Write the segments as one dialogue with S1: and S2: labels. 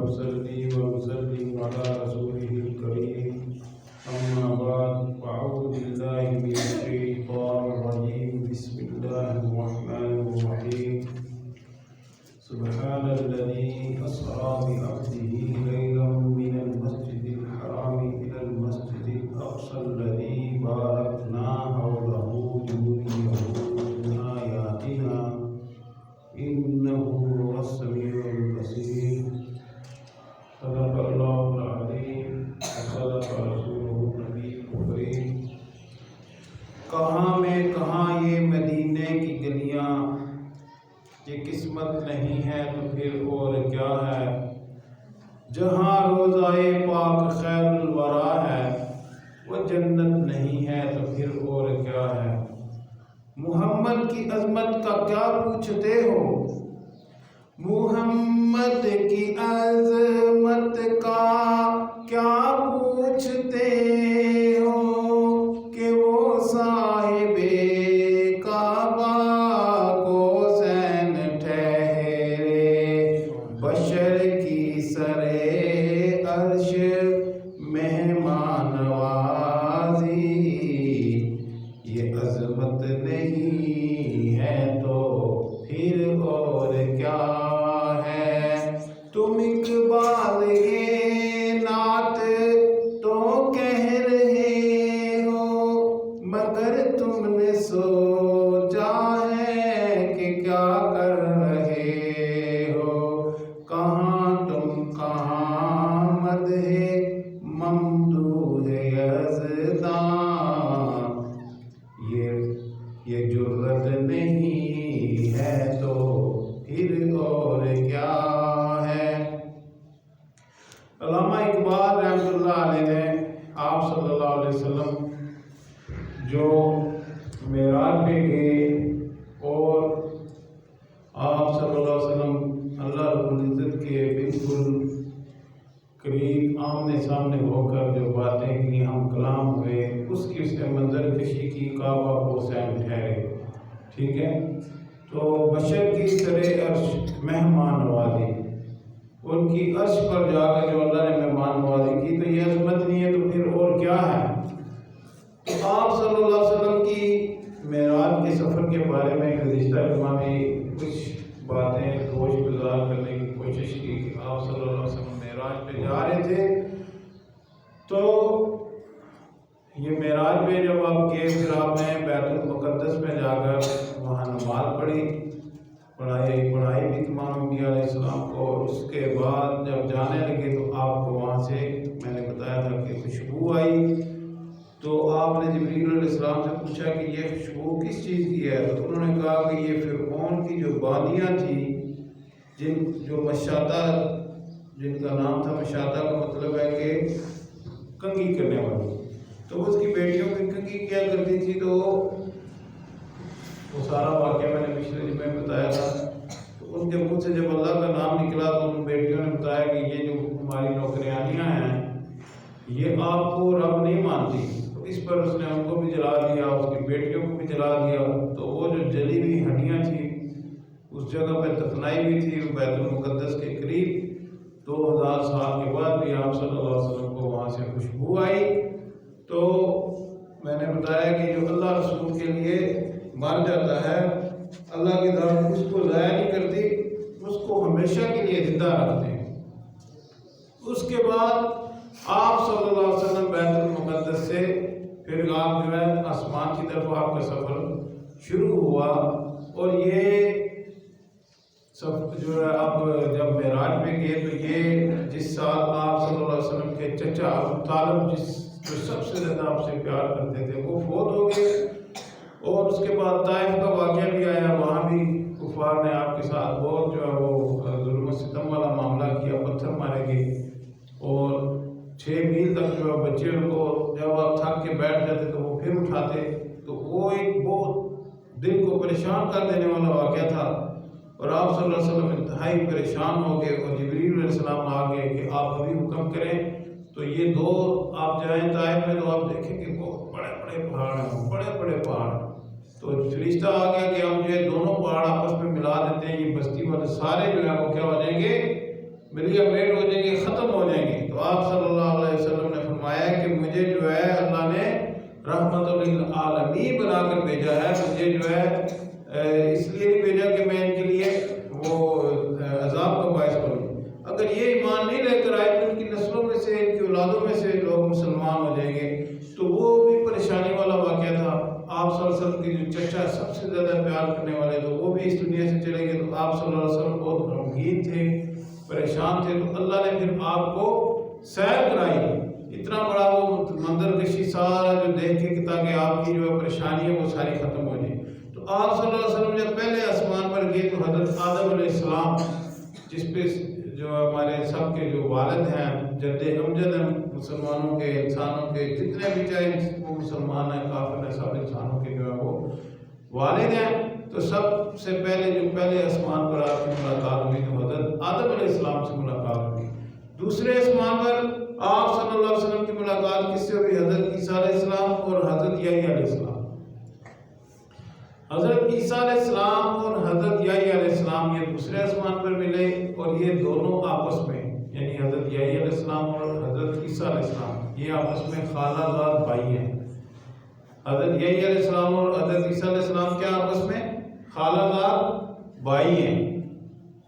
S1: ونصلي ونسلم على رسوله الكريم أما بعد فأعوذ بالله من الشيطان الرجيم بسم الله الرحمن الرحيم سبحان الذي أسرى بعبده ليلا من المسجد الحرام إلى المسجد الأقصى الذي باركنا حوله لنريه من آياتنا إنه هو السميع البصير صدق الله العظيم وصدق رسوله النبي الكريم۔ کہاں میں کہاں یہ مدینے کی گلیاں، یہ قسمت نہیں ہے تو پھر اور کیا ہے، جہاں روضائے پاک خیر الورا ہے وہ جنت نہیں ہے تو پھر اور کیا ہے۔ محمد کی عظمت کا کیا پوچھتے ہو، محمد کی عظمت کا کیا پوچھتے ہو کہ وہ صاحب کعبہ کو حسین ٹھہرے، بشر کی سرے عرش مہمان نوازی، یہ عظمت نہیں ہے تو پھر اور کیا ہے۔ تم اقبال یہ نعت تو کہہ رہے ہو مگر تم نے سوچا ہے کہ کیا کر رہے ہو، کہاں تم کہاں مدح ممدوح یزداں، یہ جرت نہیں ہے تو پھر اور کیا ہے۔ علامہ اقبال رحمۃ اللہ علیہ نے آپ صلی اللہ علیہ وسلم جو معراج پہ گئے اور آپ صلی اللہ علیہ وسلم اللہ رب العزت کے بالکل قریب آمنے سامنے ہو کر جو باتیں کی، ہم کلام ہوئے، اس کی اس نے منظر کشی کی، کعبہ کو حسین ٹھہرے، ٹھیک ہے۔ تو بشر کی سرے عرش مہمان نوازی، ان کی عرش پر جا کر جو اللہ نے مہمان نوازی کی، تو یہ عظمت نہیں ہے تو پھر اور کیا ہے۔ تو آپ صلی اللہ علیہ وسلم کی معراج کے سفر کے بارے میں گزشتہ جمعہ میں کچھ باتیں گوش گزار کرنے کی کوشش کی کہ آپ صلی اللہ علیہ وسلم معراج پہ جا رہے تھے، تو یہ معراج پہ جب آپ گئے پھر آپ نے بیت المقدس میں جا کر وہاں نماز پڑھائی بھی تمام انبیاء علیہ السلام کو، اور اس کے بعد جب جانے لگے تو آپ کو وہاں سے میں نے بتایا تھا کہ خوشبو آئی، تو آپ نے جبریل علیہ السلام سے پوچھا کہ یہ خوشبو کس چیز کی ہے، تو انہوں نے کہا کہ یہ فرعون کی جو بانیاں تھیں، جو مشاطہ، جن کا نام تھا مشاطہ کا مطلب ہے کہ کنگھی کرنے والی، تو اس کی بیٹیوں کی کنگھی کیا کرتی تھی، تو وہ سارا واقعہ میں نے پچھلے جمعے میں بتایا تھا۔ تو ان کے منہ سے جب اللہ کا نام نکلا تو ان بیٹیوں نے بتایا کہ یہ جو ہماری نوکریانیاں ہیں یہ آپ کو رب نہیں مانتی، تو اس پر اس نے ان کو بھی جلا دیا، اس کی بیٹیوں کو بھی جلا دیا۔ تو وہ جو جلی ہوئی ہڈیاں تھیں اس جگہ پہ دفنائی ہوئی تھی بیت المقدس کے قریب، 2000 سال کے بعد بھی آپ صلی اللہ علیہ وسلم کو وہاں سے خوشبو آئی۔ تو میں نے بتایا کہ جو اللہ رسول کے لیے مر جاتا ہے، اللہ کی ذات اس کو ضائع نہیں کرتی، اس کو ہمیشہ کے لیے زندہ رکھتے ہیں۔ اس کے بعد آپ صلی اللہ علیہ وسلم بیت المقدس سے پھر آپ جو ہے آسمان کی طرف آپ کا سفر شروع ہوا، اور یہ سب جو ہے اب جب معراج پہ گئے تو یہ جس سال آپ صلی اللہ علیہ وسلم کے چچا ابو طالب جو سب سے زیادہ آپ سے پیار کرتے تھے وہ فوت ہو گئے، اور اس کے بعد طائف کا واقعہ بھی آیا، وہاں بھی کفار نے آپ کے ساتھ بہت جو ہے وہ ظلم و ستم والا معاملہ کیا، پتھر مارے گئے، اور 6 میل تک جو ہے بچے ان کو جب آپ تھک کے بیٹھ جاتے تو وہ پھر اٹھاتے، تو وہ ایک بہت دل کو پریشان کر دینے والا واقعہ تھا، اور آپ صلی اللہ علیہ وسلم انتہائی پریشان ہو گئے، اور جبریل علیہ السلام آ گئے کہ آپ ابھی حکم کریں تو یہ دو آپ جائیں طائف میں تو آپ دیکھیں کہ بہت بڑے بڑے پہاڑ ہیں، بڑے بڑے پہاڑ، تو فرشتہ آ گیا کہ ہم یہ دونوں پہاڑ آپس میں ملا دیتے ہیں، یہ بستی والے سارے جو ہیں وہ کیا ہو جائیں گے، ملیا میٹ ہو جائیں تو آپ صلی اللہ علیہ وسلم نے فرمایا کہ مجھے جو ہے اللہ نے رحمت للعالمین بنا کر بھیجا ہے، مجھے جو ہے اس لیے نہیں بھیجا کہ میں ان کے لیے وہ عذاب کا باعث بنوں۔ اگر یہ ایمان نہیں لے کر آئے تو ان کی نسلوں میں سے، ان کی اولادوں میں سے لوگ مسلمان ہو جائیں گے، تو وہ بھی پریشانی والا واقعہ تھا۔ آپ صلی اللہ علیہ وسلم کی جو چچا سب سے زیادہ پیار کرنے والے تو وہ بھی اس دنیا سے چلے گئے، تو آپ صلی اللہ علیہ وسلم بہت غمگین تھے، پریشان تھے، تو اللہ نے پھر آپ کو سیر کرائی، اتنا بڑا وہ منظر کشی سارا جو دیکھ کے تاکہ آپ کی جو پریشانی ہے وہ ساری ختم ہو جائے۔ تو آپ صلی اللہ علیہ وسلم جب پہلے آسمان پر گئے تو حضرت آدم علیہ السلام، جس پہ جو ہمارے سب کے جو والد ہیں، جد امجد ہیں مسلمانوں کے، انسانوں کے، جتنے بھی چاہے وہ مسلمان ہیں کافر ہیں، سب انسانوں کے جو ہے وہ والد ہیں، تو سب سے پہلے جو پہلے آسمان پر آپ کی ملاقات ہوئی تو حضرت آدم علیہ السلام سے ملاقات ہوئی۔ دوسرے آسمان پر آپ صلی اللہ علیہ وسلم کی ملاقات کس سے ہوئی؟ حضرت عیسیٰ علیہ السلام اور حضرت یحییٰ علیہ السلام۔ حضرت عیسیٰ علیہ السلام اور حضرت یحییٰ علیہ السلام یہ دوسرے آسمان پر ملے، اور یہ دونوں آپس میں، یعنی حضرت یحییٰ علیہ السلام اور حضرت عیسیٰ علیہ السلام یہ آپس میں خالہ زاد بھائی ہیں۔ حضرت یحییٰ علیہ السلام اور حضرت عیسیٰ علیہ السلام کیا آپس میں خالہ زاد بھائی ہیں۔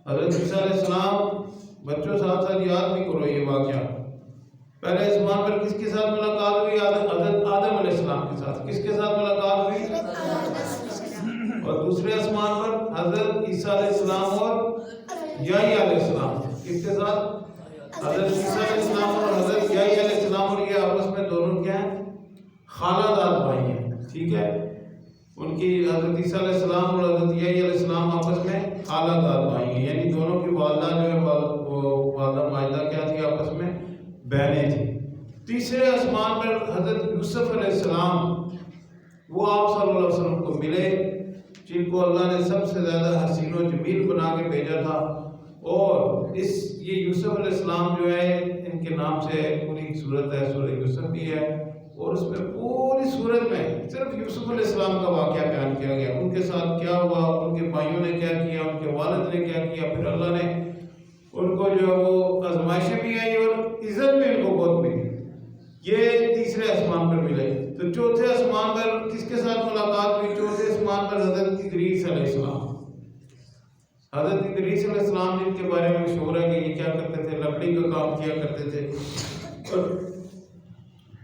S1: حضرت عیسیٰ علیہ السلام، بچوں ساتھ ساتھ یاد بھی کرو یہ واقعہ، پہلے آسمان پر کس کے ساتھ ملاقات ہوئی؟ حضرت آدم علیہ السلام کے ساتھ۔ کس کے ساتھ ملاقات ہوئی؟ اور دوسرے آسمان پر حضرت عیسیٰ علیہ السلام اور یحییٰ علیہ السلام، کس کے ساتھ؟ حضرت عیسیٰ علیہ السلام اور حضرت یحییٰ علیہ السلام، اور یہ آپس میں دونوں کیا ہیں؟ خالہ زاد بھائی ہیں، ٹھیک ہے؟ ان کی حضرت عیسیٰ علیہ السلام اور حضرت یحییٰ علیہ السلام آپس میں خالہ زاد بھائی ہیں، یعنی دونوں کی والدہ جو ہے والدہ ماجدہ کیا تھی؟ آپس میں بہنیں تھیں۔ تیسرے آسمان پر حضرت یوسف علیہ السلام، وہ آپ صلی اللہ علیہ وسلم کو ملے، جن کو اللہ نے سب سے زیادہ حسین و جمیل بنا کے بھیجا تھا، اور یہ یوسف علیہ السلام جو ہے ان کے نام سے پوری سورت ہے، سورہ یوسف بھی ہے، اور اس میں پوری سورت میں صرف یوسف علیہ السلام کا واقعہ بیان کیا گیا، ان کے ساتھ کیا ہوا، ان کے بھائیوں نے کیا کیا، ان کے والد نے کیا کیا، پھر اللہ نے ان کو جو ہے وہ آزمائشیں بھی آئی اور عزت بھی ان کو بہت ملی۔ یہ تیسرے آسمان پر ملے۔ تو چوتھے آسمان پر کس کے ساتھ ملاقات ہوئی؟ چوتھے آسمان پر حضرت ادریس علیہ السلام۔ حضرت ادریس علیہ السلام جن کے بارے میں مشہور ہے کہ یہ کیا کرتے تھے؟ لکڑی کا کام کیا کرتے تھے۔ اور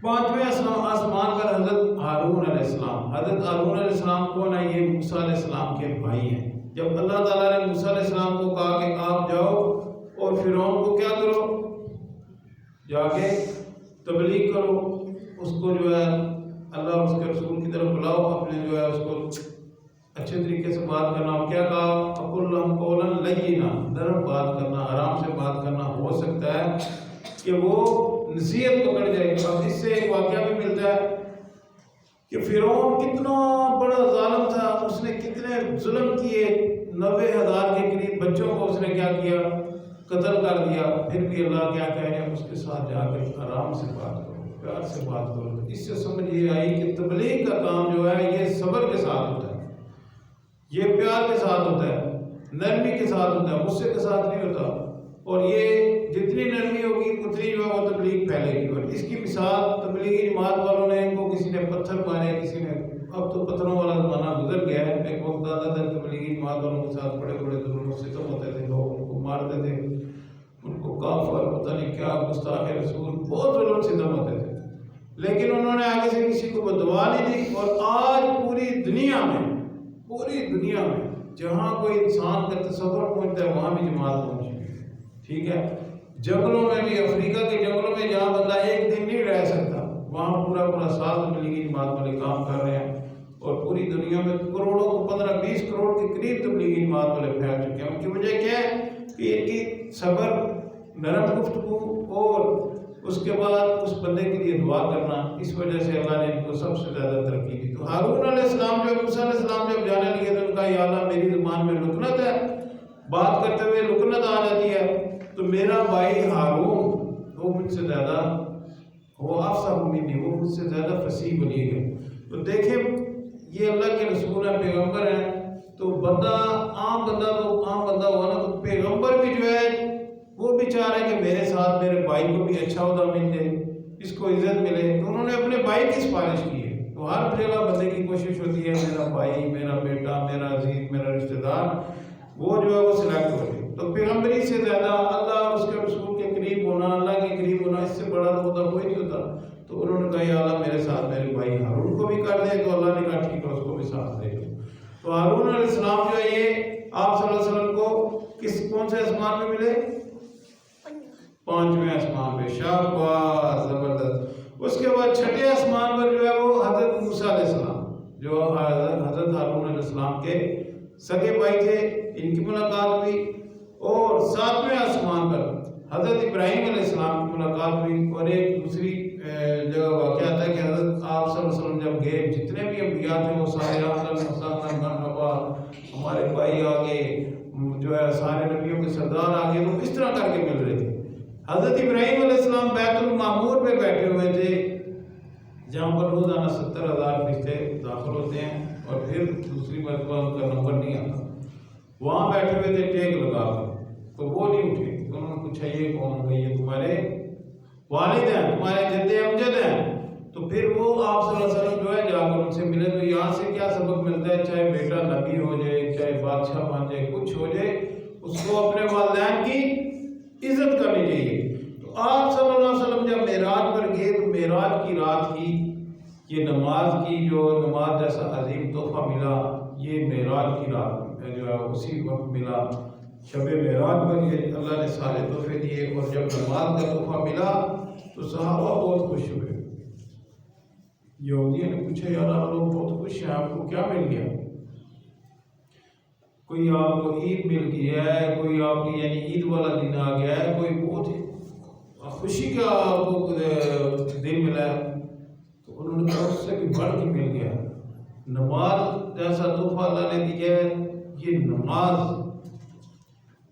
S1: پانچویں آسمان پر حضرت ہارون علیہ السلام۔ حضرت ہارون علیہ السلام کون ہے؟ یہ موسیٰ علیہ السلام کے بھائی ہیں۔ جب اللہ تعالیٰ نے موسیٰ علیہ السلام کو کہا کہ آپ جاؤ اور فرعون کو کیا کرو، جا کے تبلیغ کرو، اس کو جو ہے اللہ اس کے رسول کی طرف بلاؤ، اپنے جو ہے اس کو اچھے طریقے سے بات کرنا، کیا کہا؟ فَقُلْ لَهُمْ قَوْلًا لَيِّنًا، نرم بات کرنا، آرام سے بات کرنا۔ ہو سکتا ہے کہ وہ نصیحت پکڑ جائے۔ اب اس سے ایک واقعہ بھی ملتا ہے کہ فرعون کتنا بڑا ظالم تھا، اس نے کتنے ظلم کیے، 90,000 کے قریب بچوں کو اس نے کیا کیا؟ قتل کر دیا۔ پھر بھی اللہ کیا کہہ رہے ہیں؟ اس کے ساتھ جا کر آرام سے بات کرو، پیار سے بات کرو۔ اس سے سمجھ یہ آئی کہ تبلیغ کا کام جو ہے یہ صبر کے ساتھ ہوتا ہے، یہ پیار کے ساتھ ہوتا ہے، نرمی کے ساتھ ہوتا ہے، غصے کے ساتھ نہیں ہوتا۔ اور یہ جتنی نرمی ہوگی اتنی جو ہے وہ تبلیغ پھیلے گی۔ اور اس کی مثال تبلیغی جماعت والوں نے، ان کو کسی نے پتھر مارے، کسی نے، اب تو پتھروں والا زمانہ گزر گیا ہے، ایک وقت آتا تھا تبلیغی جماعت والوں کے ساتھ بڑے بڑے ظلم و ستم ہوتے تھے، لوگ ان کو مارتے تھے، ان کو کافر، پتہ نہیں کیا، گستاخ رسول، بہت ظلم و ستم ہوتے تھے، لیکن انہوں نے آگے سے کسی کو بدعا نہیں دی۔ اور آج پوری دنیا میں جہاں کوئی انسان کا تصور پہنچتا ہے وہاں بھی جماعت پہنچ گئی ہے، ٹھیک ہے؟ جنگلوں میں بھی، افریقہ کے جنگلوں میں جہاں بندہ ایک دن نہیں رہ سکتا، وہاں پورا سال تبلیغی جماعت والے کام کر رہے ہیں۔ اور پوری دنیا میں کروڑوں کو 15-20 کروڑ کے قریب تبلیغی جماعت والے پھیل چکے ہیں۔ ان کی وجہ کیا ہے؟ کہ ان کی صبر، نرم گفتگو، اور اس کے بعد اس بندے کے لیے دعا کرنا، اس وجہ سے اللہ نے ان کو سب سے زیادہ ترقی دی۔ تو ہارون علیہ السلام جب موسیٰ علیہ السلام جب جانے لگے تو ان کا یا اللہ میری زبان میں لکنت ہے، بات کرتے ہوئے لکنت آ جاتی ہے، تو میرا بھائی ہارون وہ مجھ سے زیادہ، وہ افصح منی، وہ مجھ سے زیادہ فصیح بنی گئے۔ تو دیکھیں یہ اللہ کے رسول ہیں، پیغمبر ہیں، تو بندہ عام بندہ ہوا نا، تو پیغمبر بھی جو ہے وہ بھی چاہ رہے ہیں کہ میرے ساتھ میرے بھائی کو بھی اچھا عہدہ مل جائے، اس کو عزت ملے، تو انہوں نے اپنے بھائی کی سفارش کی ہے۔ تو ہر جگہ بندے کی کوشش ہوتی ہے میرا بھائی، میرا بیٹا، میرا عزیز، میرا رشتہ دار وہ جو ہے وہ سلیکٹ ہو جائے۔ تو پیغمبری سے زیادہ اللہ اور اس کے رسول کے قریب ہونا، اللہ کے قریب ہونا، اس سے بڑا تو ہوتا کوئی نہیں ہوتا۔ تو انہوں نے کہا یا اللہ میرے ساتھ میرے بھائی ہارون کو بھی کر دے، تو اللہ نے کہا ٹھیک ہے اس کو بھی ساتھ دے دو۔ تو ہارون علیہ السلام جو ہے یہ آپ صلی اللہ علیہ وسلم کو کون سے آسمان پہ ملے؟ 5ویں آسمان پہ۔ شاباش، زبردست۔ اس کے بعد 6ٹھے آسمان پر جو ہے وہ حضرت موسیٰ علیہ السلام، جو حضرت ہارون علیہ السلام کے سگے بھائی تھے، ان کی ملاقات ہوئی۔ اور 7ویں آسمان پر حضرت ابراہیم علیہ السلام کی ملاقات ہوئی۔ اور ایک دوسری جگہ واقعہ آتا ہے کہ حضرت آپ صلی اللہ علیہ وسلم جب گئے، جتنے بھی انبیاء تھے وہ سارے ہمارے بھائی آگے جو ہے سارے نبیوں کے سردار آگے، تو اس طرح کر کے مل رہے تھے۔ حضرت ابراہیم علیہ السلام بیت المعمور پہ بیٹھے ہوئے تھے، جہاں پر روزانہ 70,000 فرشتے داخل ہوتے ہیں، اور پھر دوسری مرتبہ ان کا نمبر نہیں آتا۔ وہاں بیٹھے ہوئے تھے ٹیک لگا کر، تو وہ نہیں اٹھے۔ تو انہوں نے پوچھا یہ کون ہو گئی؟ یہ تمہارے والد ہیں، تمہارے جد امجد ہیں۔ تو پھر وہ آپ صلی اللہ علیہ وسلم جو ہے جا کر ان سے ملے۔ تو یہاں سے کیا سبق ملتا ہے؟ چاہے بیٹا نبی ہو جائے، چاہے بادشاہ بن جائے، کچھ ہو جائے، اس کو اپنے والدین کی عزت کرنی چاہیے۔ تو آپ صلی اللہ علیہ وسلم جب معراج پر گئے تو معراج کی رات کی یہ نماز کی جو نماز جیسا عظیم تحفہ ملا، یہ معراج کی رات جو ہے اسی وقت ملا۔ شب معراج پر یہ اللہ نے سارے تحفے دیے، اور جب نماز کا تحفہ ملا تو صحابہ بہت خوش ہوئے۔ یہودیوں نے پوچھا یار آپ لوگ بہت خوش ہیں، آپ کو کیا مل گیا؟ کوئی آپ کو عید مل گیا ہے، کوئی آپ کی یعنی عید والا دن آ گیا ہے، کوئی بہت خوشی کا آپ کو دن ملا ہے؟ تو انہوں نے کہا اس سے بھی بڑھ کے مل گیا، نماز جیسا تحفہ اللہ نے دیا ہے۔ یہ نماز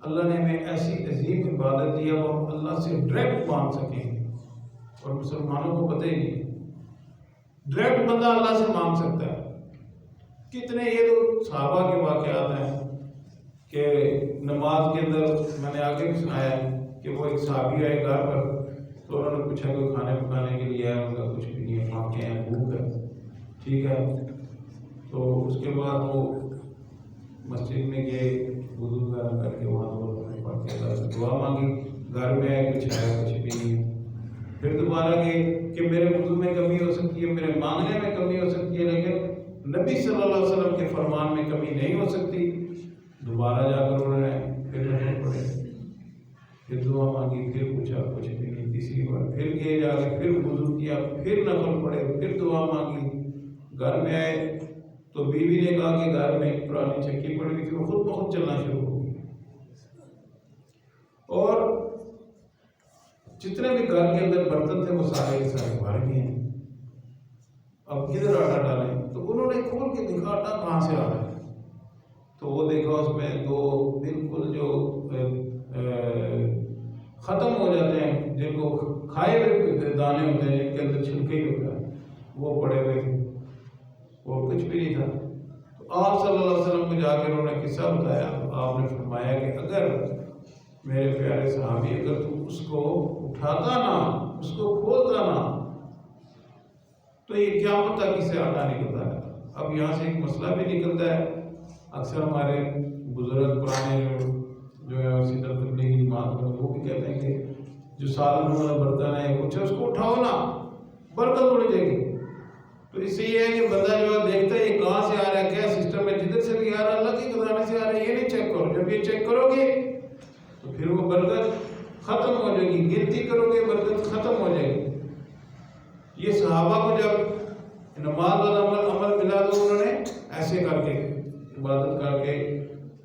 S1: اللہ نے ہمیں ایسی عظیم عبادت دی ہے، وہ اللہ سے ڈائریکٹ مانگ سکیں، اور مسلمانوں کو پتہ ہی نہیں ڈائریکٹ بندہ اللہ سے مانگ سکتا ہے۔ کتنے یہ تو صحابہ کے واقعات ہیں کہ نماز کے اندر میں نے آگے بھی سنایا ہے کہ وہ ایک صحابی آئے گھر پر، تو انہوں نے پوچھا کہ کھانے پکانے کے لیے ہے، ان کا کچھ بھی نہیں ہے، فاقے ہیں، بھوک ہے، ٹھیک ہے۔ تو اس کے بعد وہ مسجد میں گئے، وضو وغیرہ کر کے وہاں پڑھ کے اللہ سے دعا مانگی، گھر میں آئے کچھ ہے کچھ بھی نہیں ہے۔ پھر دوبارہ گئے کہ میرے وضو میں کمی ہو سکتی ہے، میرے مانگنے میں کمی ہو سکتی ہے، لیکن نبی صلی اللہ علیہ وسلم کے فرمان میں کمی نہیں ہو سکتی۔ دوبارہ جا کر انہوں نے پھر نفل پڑھے، پھر دعا مانگی، پھر پوچھا کچھ بھی نہیں، تیسری بار پھر گئے جا کے پھر وضو کیا، پھر نفل پڑھے، پھر دعا مانگی۔ گھر میں آئے تو بیوی نے کہا کہ گھر میں ایک پرانی چکی پڑی ہوئی تھی، وہ خود بخود چلنا شروع ہو گئی، اور جتنے بھی گھر کے اندر برتن تھے وہ سارے کے سارے بھر گئے ہیں۔ اب کدھر آٹا ڈالیں؟ تو انہوں نے کھول کے دیکھا آٹا کہاں سے آ رہا ہے، تو وہ دیکھا اس میں دو بالکل جو ختم ہو جاتے ہیں، جن کو کھائے ہوئے دانے ہوتے ہیں، جن کے اندر چھلکے ہی ہوتا ہے، وہ پڑے ہوئے تھے، اور کچھ بھی نہیں تھا۔ تو آپ صلی اللہ علیہ وسلم کو جا کے انہوں نے قصہ بتایا، آپ نے فرمایا کہ اگر میرے پیارے صحابی اگر تم اس کو اٹھاتا نہ، اس کو کھولتا نہ، تو یہ قیامت تک اسے آٹا نکلتا ہے۔ اب یہاں سے ایک مسئلہ بھی نکلتا ہے، اکثر ہمارے بزرگ پرانے جو ہے اسی طرح تبلیغی جماعت میں وہ بھی کہتے ہیں کہ جو سالن والا برتن ہے کچھ اس کو اٹھاؤ نا، برکت اڑ جائے گی۔ تو اس سے یہ ہے کہ بندہ جو ہے دیکھتا ہے یہ کہاں سے آ رہا ہے، کیا سسٹم ہے، جدھر سے بھی آ رہا ہے اللہ کے خزانے سے آ رہا ہے، یہ نہیں چیک کرو۔ جب یہ چیک کرو گے تو پھر وہ برکت ختم ہو جائے گی، گنتی کرو گے برکت ختم ہو جائے گی۔ یہ صحابہ کو جب نماز اور عمل ملا تو انہوں نے ایسے کر کے عبادت کر کے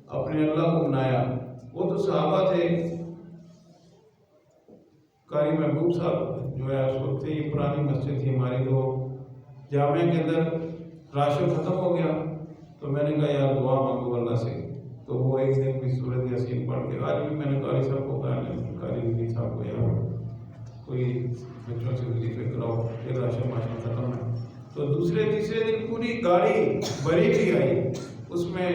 S1: اپنے اللہ کو منایا۔ وہ تو صحابہ تھے، قاری محبوب صاحب جو ہے اس وقت تھے، یہ پرانی مسجد تھی ہماری، تو جامعہ کے اندر راشن ختم ہو گیا، تو میں نے کہا یار دعا مانگو اللہ سے۔ تو وہ ایک دن بھی سورۃ یاسین پڑھ کے، آج بھی میں نے قاری صاحب کو کہا، قاری ولی صاحب کو یار کوئی بچوں سے وظیفے کراؤ، پھر راشن ماشن ختم ہے۔ تو دوسرے تیسرے دن پوری گاڑی بھری بھی آئی، اس میں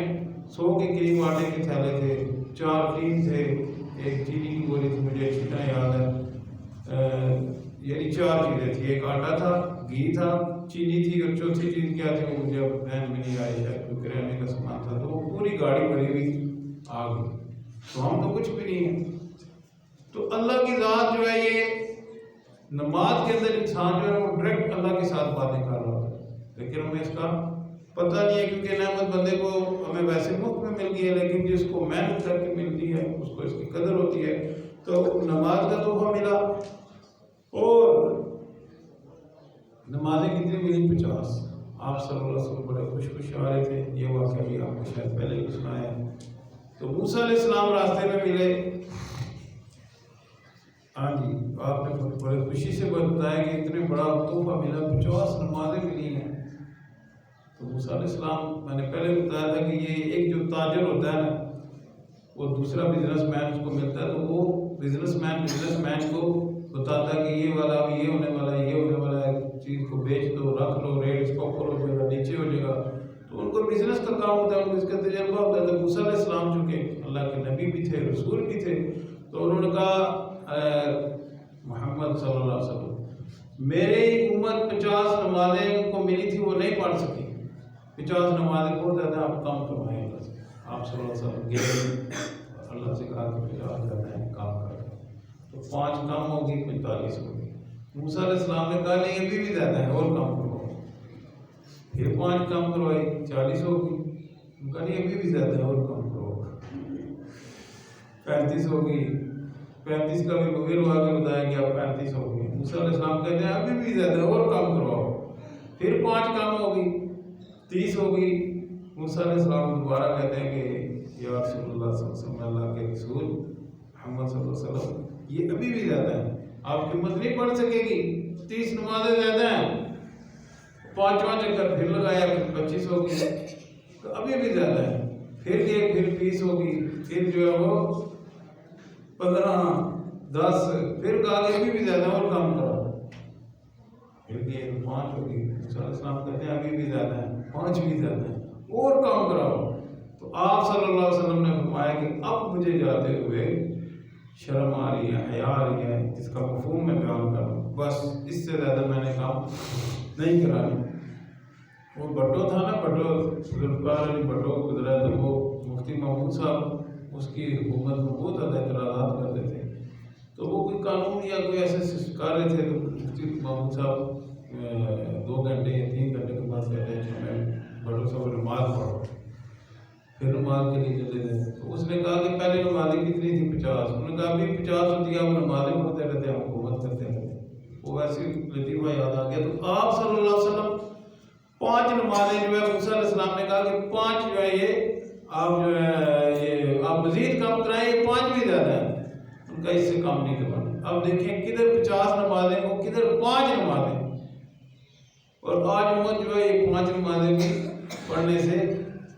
S1: 100 کے قریب آٹے کے تھیلے تھے، 4 ٹین تھے، ایک چینی کی گولی تھی، مجھے اچھی طرح یاد ہے، یعنی 4 چیزیں تھیں، ایک آٹا تھا، گھی تھا، چینی تھی، اور چوتھی چیز کیا تھی وہ مجھے بہن میں نہیں آئی، شاید کوئی کریانے کا سامان تھا، تو وہ پوری گاڑی بھری ہوئی آ گئی، تو ہم تو کچھ بھی نہیں ہیں۔ تو اللہ کی ذات جو ہے یہ نماز کے اندر انسان جو ہے وہ ڈائریکٹ اللہ کے ساتھ باتیں کر رہا ہوتا ہے، لیکن ہمیں اس کا پتہ نہیں ہے، کیونکہ نعمت بندے کو ہمیں ویسے مفت میں مل گئی ہے، لیکن جس کو محنت کر کے ملتی ہے اس کو اس کی قدر ہوتی ہے۔ تو نماز کا تحفہ ملا، اور نمازیں کتنی ملی؟ 50۔ آپ صلی اللہ علیہ وسلم بڑے خوش آ رہے تھے، یہ واقعہ بھی آپ کو شاید پہلے ہی سنایا ہے۔ تو موسیٰ علیہ السلام راستے میں ملے، ہاں جی، آپ نے بڑے خوشی سے بتایا کہ اتنے بڑا تحفہ ملا، 50 نمازیں ملی ہیں۔ تو موسیٰ علیہ السلام، میں نے پہلے بتایا تھا کہ یہ ایک جو تاجر ہوتا ہے نا، وہ دوسرا بزنس مین اس کو ملتا ہے، تو وہ بزنس مین کو بتاتا ہے کہ یہ والا یہ ہونے والا ہے، یہ ہونے والا ہے، چیز کو بیچ دو، رکھ لو، ریٹ اس کا اوپر ہو جائے گا، نیچے ہو جائے گا۔ تو ان کو بزنس کا کام ہوتا ہے، ان کو اس کا تجربہ ہوتا ہے۔ تو موسیٰ علیہ السلام چونکہ اللہ کے نبی بھی تھے، رسول بھی تھے، تو انہوں نے کہا محمد صلی اللہ علیہ وسلم، میری امت 50 نمازیں ان کو ملی تھی، وہ نہیں پڑھ سکی، 50 نمازیں بہت زیادہ، آپ کام کروائیں اللہ سے۔ آپ صلی اللہ علیہ وسلم گئے، اللہ سے کہا کہ 50 کرنا ہے، کام کر رہے ہیں، تو 5 کام ہوگی، 45 ہوگی۔ موسیٰ علیہ السلام نے کہا نہیں، ابھی بھی زیادہ ہے، اور کام کرواؤ۔ پھر 5 کام کروائی، 40 ہوگی، کہا نہیں ابھی بھی زیادہ ہے، اور کام کرواؤ۔ 35 ہوگی، 35 کا بھی پھر وہ آگے بتایا کہ اب 35 ہوگی۔ موسیٰ علیہ السلام کہتے ہیں ابھی بھی زیادہ ہے، اور کام کرواؤ۔ پھر 5 کام ہوگی، 30 ہوگی۔ موسیٰ علیہ السلام دوبارہ کہتے ہیں کہ یا رسول اللہ صلی اللہ علیہ وسلم، اللہ کے رسول محمد صلی اللہ علیہ وسلم، یہ ابھی بھی زیادہ ہے، آپ کی امت نہیں پڑھ سکے گی، 30 نمازیں زیادہ ہیں۔ 5واں چکر پھر لگایا، پھر 25 ہوگی، تو ابھی بھی زیادہ ہے۔ پھر یہ پھر 20 ہوگی، پھر جو ہے وہ 15، 10، پھر کہا کہ ابھی بھی زیادہ ہے، اور کام کراؤ۔ پھر یہ 5 ہوگی، موسیٰ علیہ السلام کہتے ہیں ابھی بھی زیادہ ہے، 5 بھی زیادہ ہے، اور کام کراؤ۔ تو آپ صلی اللہ علیہ وسلم نے فرمایا کہ اب مجھے جاتے ہوئے شرم آ رہی ہے، حیا آ رہی ہے، اس کا مفہوم میں بیان کروں، بس اس سے زیادہ میں نے کام نہیں کرانا۔ وہ بھٹو تھا نا، ذوالفقار علی بھٹو گزرا، تو وہ مفتی محمود صاحب اس کی حکومت میں بہت زیادہ اعتراضات کرتے تھے، تو وہ کوئی قانون یا کوئی ایسے کر رہے تھے، تو مفتی محمود صاحب 2 گھنٹے یا 3 گھنٹے کے بعد کہتے ہیں کہ میں بھٹو صاحب نماز پڑھو، پھر نماز کے لیے چلے گئے۔ تو اس نے کہا کہ پہلے نمازیں کتنی تھی؟ 50۔ انہوں نے کہا ابھی 50 ہوتی ہے، آپ نمازیں پڑھتے رہتے ہیں، حکومت کرتے رہتے ہیں۔ وہ ایسی لطیفہ یاد آ گیا۔ تو آپ صلی اللہ علیہ وسلم 5 نمازیں جو ہے، موسیٰ علیہ السلام نے کہا کہ 5 جو ہے یہ آپ جو ہے یہ آپ مزید کام کرائیں، یہ 5 بھی زیادہ ہے، ان کا اس سے کام نہیں کروانا۔ اب دیکھیں کدھر 50 نمازیں ہوں، کدھر 5 نمازیں، اور آج امت جو ہے یہ 5 نمازیں بھی پڑھنے سے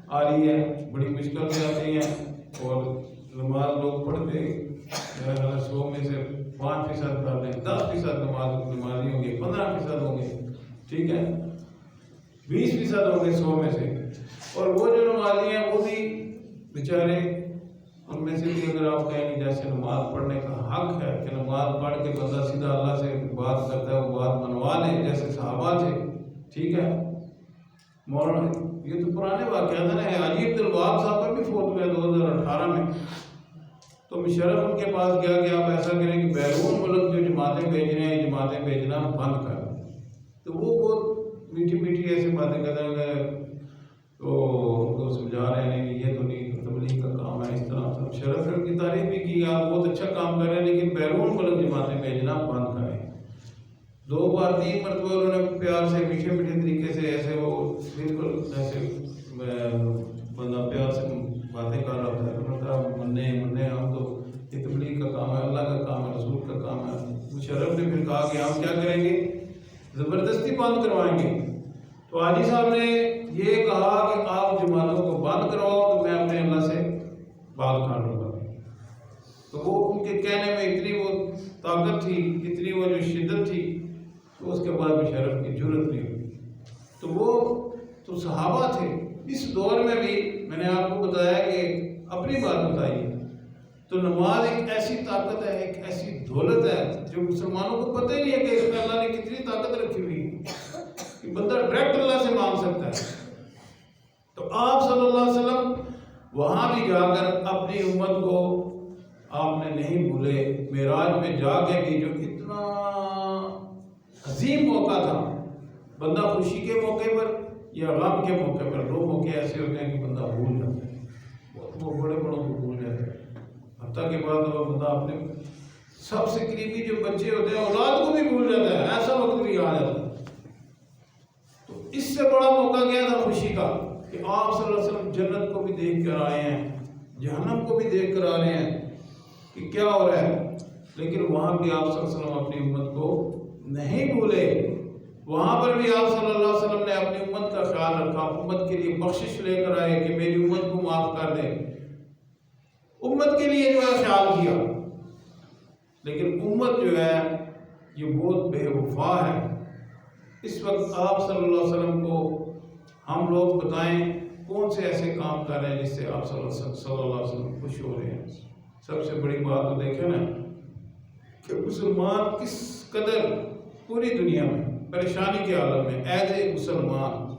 S1: آ رہی ہے، بڑی مشکل سے آتی ہیں، اور نماز لوگ پڑھتے 100 میں سے 5% کر لیں، 10% نمازی ہوں گے، 15% ہوں گے، ٹھیک ہے، 20% ہوں گے 100 میں سے۔ اور وہ جو نمازی ہیں وہ بھی بیچارے، ان میں سے بھی اگر آپ کہیں کہ جیسے نماز پڑھنے کا حق ہے کہ نماز پڑھ کے بندہ سیدھا اللہ سے بات کرتا ہے، وہ بات منوا لے جیسے صحابہ تھے، ٹھیک ہے، مولانا یہ تو پرانے واقعات ہیں، حاجی عبدالوہاب صاحب پر بھی فوت ہوئے 2018 میں، تو مشرف ان کے پاس گیا کہ آپ ایسا کریں کہ بیرون ملک جو جماعتیں بھیج رہے ہیں، جماعتیں بھیجنا بند کر دیں۔ تو وہ بہت میٹھی میٹھی ایسی باتیں کہتے ہیں، تو ان کو سمجھا رہے ہیں کہ یہ تو نہیں تبلیغ کا کام ہے، اس طرح سے مشرف نے ان کی تعریف بھی کی، آپ بہت اچھا کام کر رہے ہیں، لیکن بیرون ملک جماعتیں بھیجنا بند کریں۔ 2 بار 3 مرتبہ انہوں نے پیار سے میٹھے میٹھے طریقے سے، ایسے وہ بالکل ایسے بندہ پیار سے باتیں کر رہا ہوتا ہے، انہوں نے کہا مننے ہم تو یہ تبلیغ کا کام ہے، اللہ کا کام ہے، رسول کا کام ہے۔ مشرف نے پھر کہا کہ ہم کیا کریں گے، زبردستی بند کروائیں گے۔ تو حاجی صاحب نے یہ کہا کہ آپ جماعتوں کو بند کرواؤ تو میں اپنے اللہ سے بات کر لوں گا۔ تو وہ ان کے کہنے میں اتنی وہ طاقت تھی، اتنی وہ جو شدت تھی، تو اس کے بعد مشرف کی جرت نہیں ہوئی۔ تو وہ تو صحابہ تھے۔ اس دور میں بھی میں نے آپ کو بتایا کہ اپنی بات بتائی، تو نماز ایک ایسی طاقت ہے، ایک ایسی دولت ہے جو مسلمانوں کو پتہ ہی نہیں ہے کہ اس میں اللہ نے کتنی طاقت رکھی ہوئی ہے کہ بندہ ڈائریکٹ اللہ سے مانگ سکتا ہے۔ تو آپ صلی اللہ علیہ وسلم وہاں بھی جا کر اپنی امت کو آپ نے نہیں بھولے، معراج میں جا کے بھی جو اتنا عظیم موقع تھا، بندہ خوشی کے موقع پر یا غم کے موقع پر، دو موقع ایسے ہوتے ہیں کہ بندہ بھول جاتا ہے، وہ بڑے بڑوں کو بھول جاتا ہے، حتیٰ کہ بعد وہ بندہ اپنے سب سے قریبی جو بچے ہوتے ہیں اولاد کو بھی بھول جاتا ہے، ایسا وقت بھی آ جاتا ہے۔ تو اس سے بڑا موقع کیا تھا خوشی کا کہ آپ صلی اللہ علیہ وسلم جنت کو بھی دیکھ کر آئے ہیں، جہنم کو بھی دیکھ کر آ رہے ہیں کہ کیا ہو رہا ہے، لیکن وہاں بھی آپ صلی اللہ علیہ وسلم اپنی امت کو نہیں بھولے، وہاں پر بھی آپ صلی اللہ علیہ وسلم نے اپنی امت کا خیال رکھا، امت کے لیے بخشش لے کر آئے کہ میری امت کو معاف کر دیں، امت کے لیے جو ہے خیال کیا۔ لیکن امت جو ہے یہ بہت بے وفا ہے۔ اس وقت آپ صلی اللہ علیہ وسلم کو ہم لوگ بتائیں کون سے ایسے کام کر رہے ہیں جس سے آپ صلی اللہ علیہ وسلم خوش ہو رہے ہیں۔ سب سے بڑی بات تو دیکھیں نا کہ مسلمان کس قدر پوری دنیا میں پریشانی کے عالم میں ایز اے مسلمان،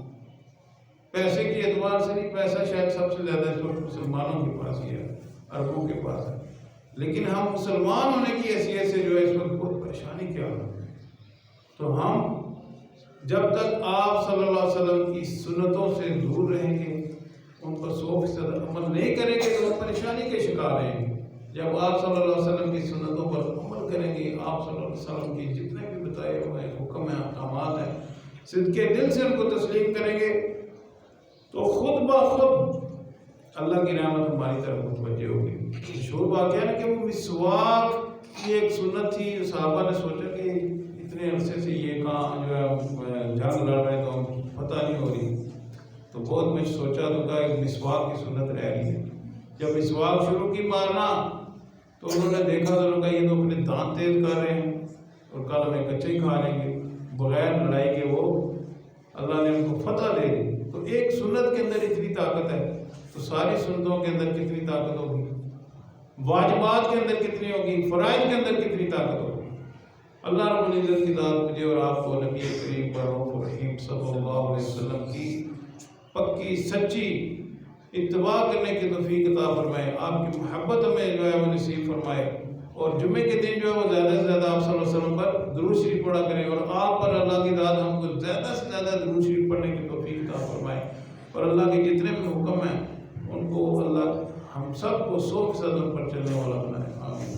S1: پیسے کی اعتبار سے نہیں، پیسہ شاید سب سے زیادہ اس وقت مسلمانوں کے پاس ہی ہے، عربوں کے پاس ہے، لیکن ہم مسلمان ہونے کی حیثیت سے جو ہے اس وقت بہت پریشانی کے عالم میں۔ تو ہم جب تک آپ صلی اللہ علیہ وسلم کی سنتوں سے دور رہیں گے، ان پر 100% عمل نہیں کریں گے تو پریشانی کے شکار رہیں گے۔ جب آپ صلی اللہ علیہ وسلم کی سنتوں پر عمل کریں گے، آپ صلی اللہ علیہ وسلم کی جتنے بھی بتائے ہوئے حکم ہیں، احکامات ہیں، صدقے دل سے ان کو تسلیم کریں گے تو خود بخود اللہ کی رحمت ہماری طرف متوجہ ہوگی۔ مشہور واقعہ ہے کہ وہ مسواک کی ایک سنت تھی، صحابہ نے سوچا کہ اتنے عرصے سے یہ کہاں جو ہے جنگ لڑ رہے تو پتہ نہیں ہو رہی، تو بہت میں سوچا تو کہا ایک مسواک کی سنت رہ گئی ہے۔ جب مسواک شروع کی مارنا تو انہوں نے دیکھا تو انہوں نے کہا یہ تو اپنے دانت تیز کر رہے ہیں اور کل ہمیں کچے ہی کھا لیں گے، بغیر لڑائی کے وہ اللہ نے ان کو فتح دے دی۔ تو ایک سنت کے اندر اتنی طاقت ہے تو ساری سنتوں کے اندر کتنی طاقت ہوگی، واجبات کے اندر کتنی ہوگی، فرائض کے اندر کتنی طاقت ہوگی۔ اللہ رب العزت کی ذات مجھے اور آپ کو نبی کریم پر رؤوف رحیم صلی اللہ علیہ وسلم کی پکی سچی اتباع کرنے کی توفیق عطا فرمائے، آپ کی محبت ہمیں جو ہے وہ نصیب فرمائے، اور جمعے کے دن جو ہے وہ زیادہ سے زیادہ آپ صلی اللہ علیہ وسلم پر درود شریف پڑھا کریں، اور آپ پر اللہ کی ذات ہم کو زیادہ سے زیادہ درود شریف پڑھنے کی توفیق عطا فرمائے، اور اللہ کے جتنے بھی حکم ہیں ان کو اللہ ہم سب کو 100% پر چلنے والا بنائے۔ آمین۔